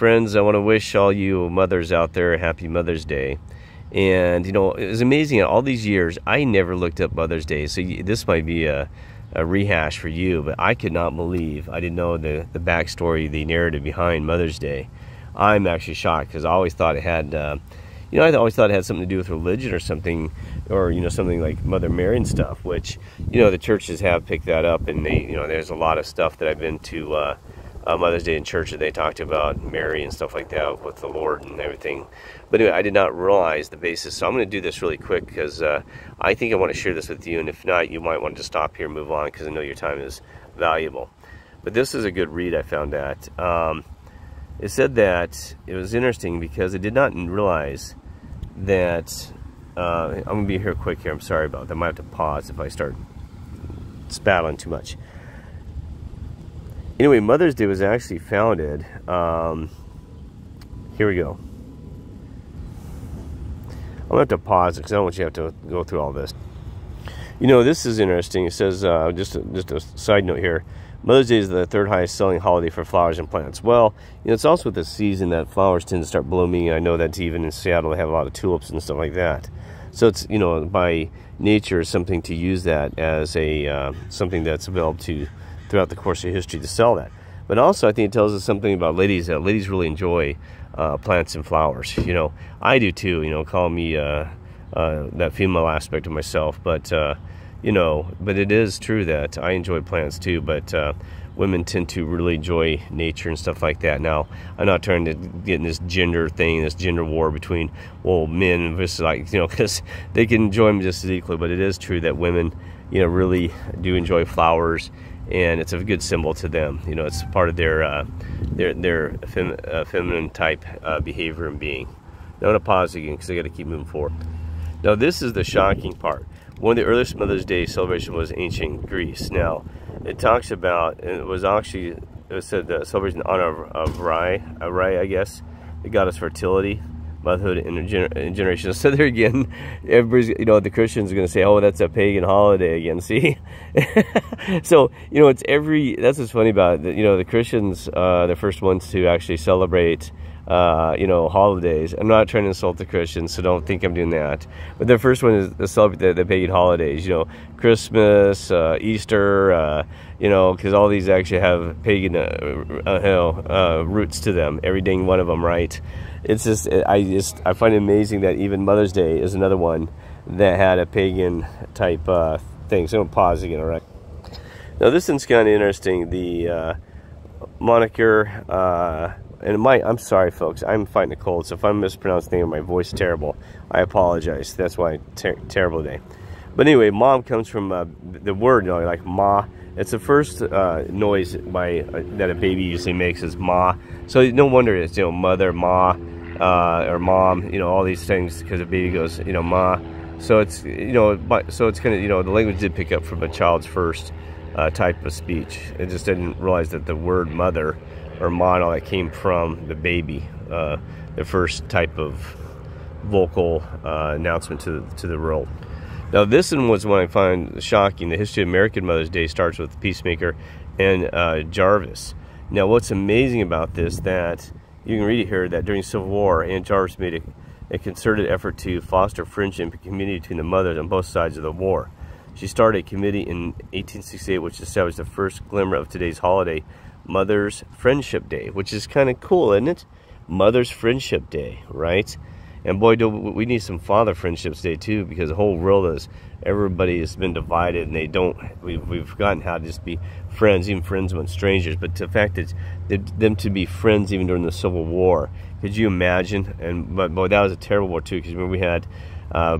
Friends, I want to wish all you mothers out there a happy Mother's Day. And, you know, it was amazing. All these years, I never looked up Mother's Day. So this might be a rehash for you, but I could not believe, I didn't know the backstory, the narrative behind Mother's Day. I'm actually shocked because I always thought it had, you know, I always thought it had something to do with religion or something, or, you know, something like Mother Mary and stuff, which, you know, the churches have picked that up, and they, you know, there's a lot of stuff that I've been to Mother's Day in church that they talked about Mary and stuff like that with the Lord and everything. But anyway, I did not realize the basis, so I'm going to do this really quick because I think I want to share this with you, and if not, you might want to stop here and move on because I know your time is valuable. But this is a good read, I found that. It said that it was interesting because I did not realize that, I'm going to be here quick here, I'm sorry about that, I might have to pause if I start spattling too much. Anyway, Mother's Day was actually founded, here we go. I'm going to have to pause because I don't want you to have to go through all this. You know, this is interesting. It says, just a side note here, Mother's Day is the third highest selling holiday for flowers and plants. Well, you know, it's also the season that flowers tend to start blooming. I know that even in Seattle they have a lot of tulips and stuff like that. So it's, you know, by nature, something to use that as a something that's developed to throughout the course of history to sell that. But also, I think it tells us something about ladies, that ladies really enjoy plants and flowers. You know, I do too, you know, call me that female aspect of myself, but you know, but it is true that I enjoy plants too, but women tend to really enjoy nature and stuff like that. Now, I'm not trying to get in this gender thing, this gender war between, well, men and this, like, you know, because they can enjoy them just as equally, but it is true that women, you know, really do enjoy flowers, and it's a good symbol to them. You know, it's part of their feminine type behavior and being. Now, I'm going to pause again because I got to keep moving forward. Now, this is the shocking part. One of the earliest Mother's Day celebration was ancient Greece. Now, it talks about, and it was actually, it said the celebration in honor of Rai, I guess, the goddess fertility, motherhood, and generation. So there again, everybody's, you know, the Christians are going to say, oh, that's a pagan holiday again, see? So, you know, it's that's what's funny about it. You know, the Christians, the first ones to actually celebrate, you know, holidays. I'm not trying to insult the Christians, so don't think I'm doing that. But the first one is to celebrate the pagan holidays, you know, Christmas, Easter, you know, because all these actually have pagan roots to them, every dang one of them, right? It's just, I find it amazing that even Mother's Day is another one that had a pagan type thing. So I'm going to pause again, all right? Now, this one's kind of interesting. The moniker, and I'm sorry, folks, I'm fighting a cold, so if I'm mispronouncing anything, my voice is terrible, I apologize. That's why terrible day. But anyway, mom comes from the word, you know, like ma. It's the first noise that a baby usually makes is ma. So no wonder it's, you know, mother, ma, or mom, you know, all these things, because a baby goes, you know, ma. So it's, you know, so it's kind of, you know, the language did pick up from a child's first type of speech. I just didn't realize that the word mother or ma and all that came from the baby, the first type of vocal announcement to the world. Now, this one was one I find shocking. The history of American Mother's Day starts with Peacemaker and Jarvis. Now, what's amazing about this, that you can read it here, that during the Civil War, Ann Jarvis made a concerted effort to foster friendship and community between the mothers on both sides of the war. She started a committee in 1868, which established the first glimmer of today's holiday, Mother's Friendship Day, which is kind of cool, isn't it? Mother's Friendship Day, right? And boy, do we need some Father Friendships Day too, because the whole world is, everybody has been divided, and they don't, we've forgotten how to just be friends, even friends among strangers. But the fact that them to be friends even during the Civil War, could you imagine? And but boy, that was a terrible war too, because remember we had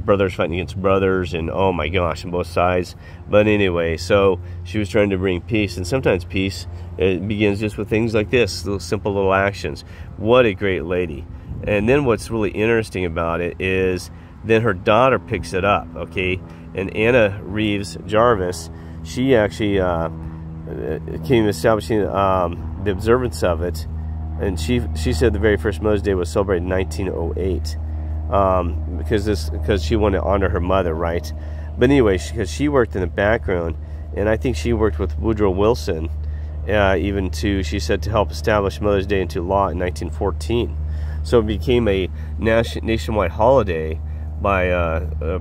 brothers fighting against brothers, and oh my gosh, on both sides. But anyway, so she was trying to bring peace, and sometimes peace, it begins just with things like this, little simple little actions. What a great lady. And then what's really interesting about it is then her daughter picks it up, okay? And Anna Reeves Jarvis, she actually came establishing the observance of it, and she said the very first Mother's Day was celebrated in 1908 because she wanted to honor her mother, right? But anyway, because she worked in the background, and I think she worked with Woodrow Wilson, even to, she said, to help establish Mother's Day into law in 1914. So it became a nationwide holiday by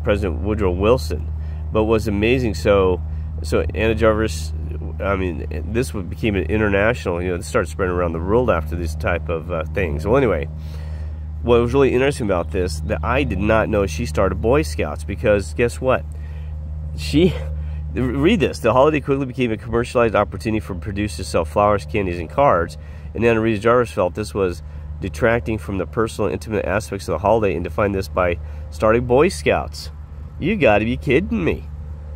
President Woodrow Wilson. But what's amazing, so Anna Jarvis, I mean, this became an international, it started spreading around the world after these type of things. Well, anyway, what was really interesting about this, that I did not know she started Boy Scouts, because guess what? Read this. The holiday quickly became a commercialized opportunity for producers to sell flowers, candies, and cards. And Anna Rita Jarvis felt this was detracting from the personal and intimate aspects of the holiday and defined this by starting Boy Scouts. You got to be kidding me.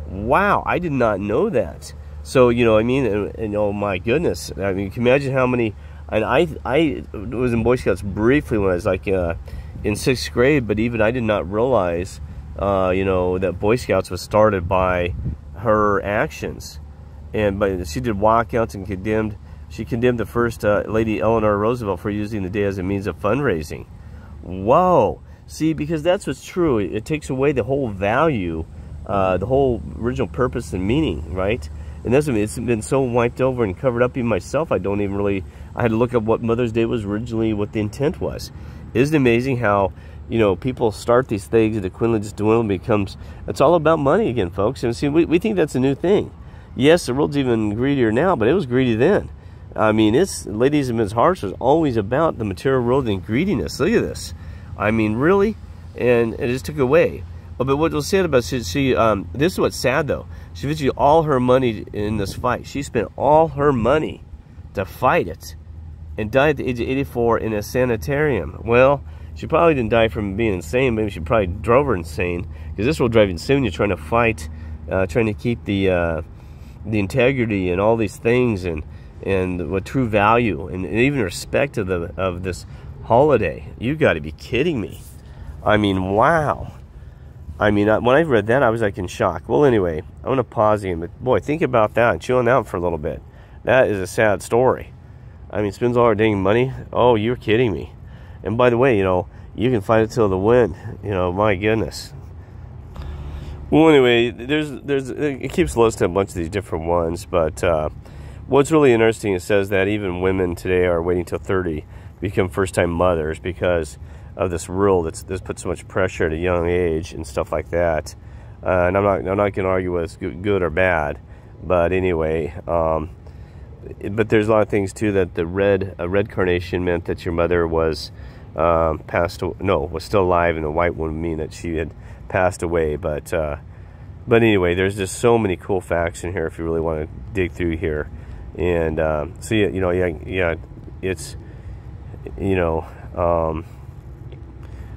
Wow, I did not know that. So, I mean, and oh my goodness. I mean, can you imagine how many, and I was in Boy Scouts briefly when I was like in 6th grade, but even I did not realize, that Boy Scouts was started by her actions. But she did walkouts and she condemned the first Lady Eleanor Roosevelt for using the day as a means of fundraising. Whoa. See, because that's what's true. It takes away the whole value, the whole original purpose and meaning, right? And it's been so wiped over and covered up. Even myself, I had to look up what Mother's Day was originally, what the intent was. Isn't it amazing how, people start these things and the quickly just dwindle becomes, it's all about money again, folks. And see, we think that's a new thing. Yes, the world's even greedier now, but it was greedy then. I mean, ladies and men's hearts was always about the material world and greediness. Look at this. I mean, really? And it just took away. But what was sad about this is what's sad, though. She invested all her money in this fight. She spent all her money to fight it and died at the age of 84 in a sanitarium. Well, she probably didn't die from being insane. Maybe she probably drove her insane, because this will drive you insane. You're trying to fight, trying to keep the integrity and all these things and what true value and even respect of this holiday. You got to be kidding me. I mean, wow. I mean, when I read that, I was like in shock. Well, anyway, I'm going to pause again. But boy, think about that and chew on that for a little bit. That is a sad story. I mean, spends all our dang money. Oh, you're kidding me. And by the way, you can fight it till the wind. My goodness. Well, anyway, it keeps listing a bunch of these different ones. But what's really interesting, it says that even women today are waiting till 30 to become first-time mothers because of this rule that's put so much pressure at a young age and stuff like that. And I'm not going to argue whether it's good or bad, but anyway, but there's a lot of things too that a red carnation meant that your mother was was still alive, and the white one would mean that she had passed away. But anyway, there's just so many cool facts in here if you really want to dig through here. And so it's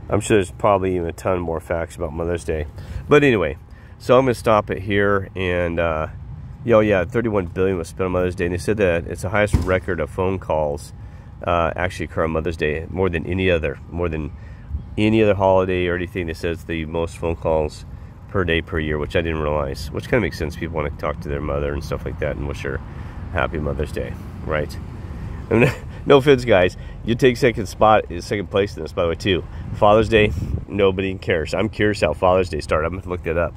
I'm sure there's probably even a ton more facts about Mother's Day. But anyway, so I'm going to stop it here. And, 31 billion was spent on Mother's Day. And they said that it's the highest record of phone calls actually occur on Mother's Day, more than any other holiday or anything. They said it's the most phone calls per day per year, which I didn't realize, which kind of makes sense. People want to talk to their mother and stuff like that and wish her happy Mother's Day, right? I mean, no offense, guys. You take second place in this, by the way, too. Father's Day, nobody cares. I'm curious how Father's Day started. I'm going to look that up.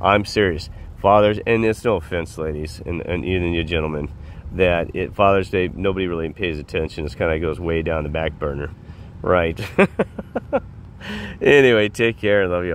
I'm serious. Father's, and it's no offense, ladies, and even you gentlemen, that Father's Day, nobody really pays attention. It kind of goes way down the back burner, right? Anyway, take care. Love you all.